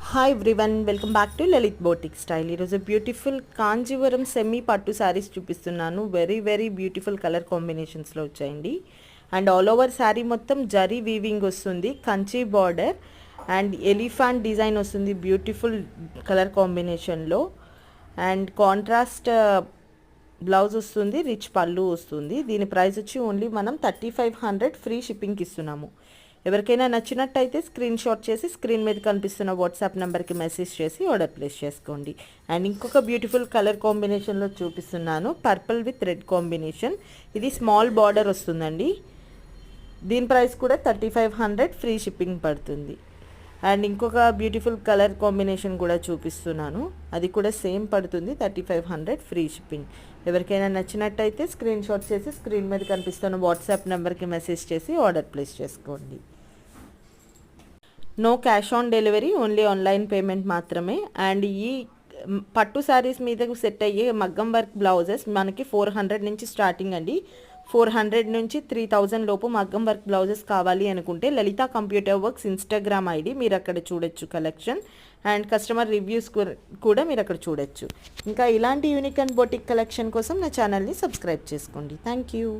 Hi everyone, welcome back to Lalit boutique style. ఈరోజు beautiful Kanjeevaram semi పట్టు శారీస్ చూపిస్తున్నాను. వెరీ వెరీ బ్యూటిఫుల్ కలర్ కాంబినేషన్స్లో వచ్చాయండి. And all over sari మొత్తం zari weaving వస్తుంది, Kanchi border and elephant design వస్తుంది బ్యూటిఫుల్ కలర్ కాంబినేషన్లో. అండ్ కాంట్రాస్ట్ బ్లౌజ్ వస్తుంది, రిచ్ పళ్ళు వస్తుంది. దీని ప్రైస్ వచ్చి ఓన్లీ మనం 3500 ఫ్రీ షిప్పింగ్కి ఇస్తున్నాము. ఎవరికైనా నచ్చినట్టయితే స్క్రీన్ షాట్ చేసి స్క్రీన్ మీద కనిపిస్తున్న వాట్సాప్ నెంబర్కి మెసేజ్ చేసి ఆర్డర్ ప్లేస్ చేసుకోండి. అండ్ ఇంకొక బ్యూటిఫుల్ కలర్ కాంబినేషన్లో చూపిస్తున్నాను, పర్పుల్ విత్ రెడ్ కాంబినేషన్. ఇది స్మాల్ బార్డర్ వస్తుందండి. దీని ప్రైస్ కూడా 3500 ఫ్రీ షిప్పింగ్ పడుతుంది. అండ్ ఇంకొక బ్యూటిఫుల్ కలర్ కాంబినేషన్ కూడా చూపిస్తున్నాను, అది కూడా సేమ్ పడుతుంది 3500 ఫ్రీ షిప్పింగ్. ఎవరికైనా నచ్చినట్టయితే స్క్రీన్ షాట్ చేసి స్క్రీన్ మీద కనిపిస్తున్న వాట్సాప్ నెంబర్కి మెసేజ్ చేసి ఆర్డర్ ప్లేస్ చేసుకోండి. No cash on delivery, only online payment మాత్రమే. అండ్ ఈ పట్టు శారీస్ మీదకు సెట్ అయ్యే మగ్గం వర్క్ బ్లౌజెస్ మనకి 400 నుంచి స్టార్టింగ్ అండి. 400 నుంచి 3000 లోపు మగ్గం వర్క్ బ్లౌజెస్ కావాలి అనుకుంటే లలిత కంప్యూటర్ వర్క్స్ ఇన్స్టాగ్రామ్ ఐడి, మీరు అక్కడ చూడొచ్చు కలెక్షన్. అండ్ కస్టమర్ రివ్యూస్ కూడా మీరు అక్కడ చూడొచ్చు. ఇంకా ఇలాంటి యూనిక్ అండ్ బొటిక్ కలెక్షన్ కోసం నా ఛానల్ని సబ్స్క్రైబ్ చేసుకోండి. Thank you.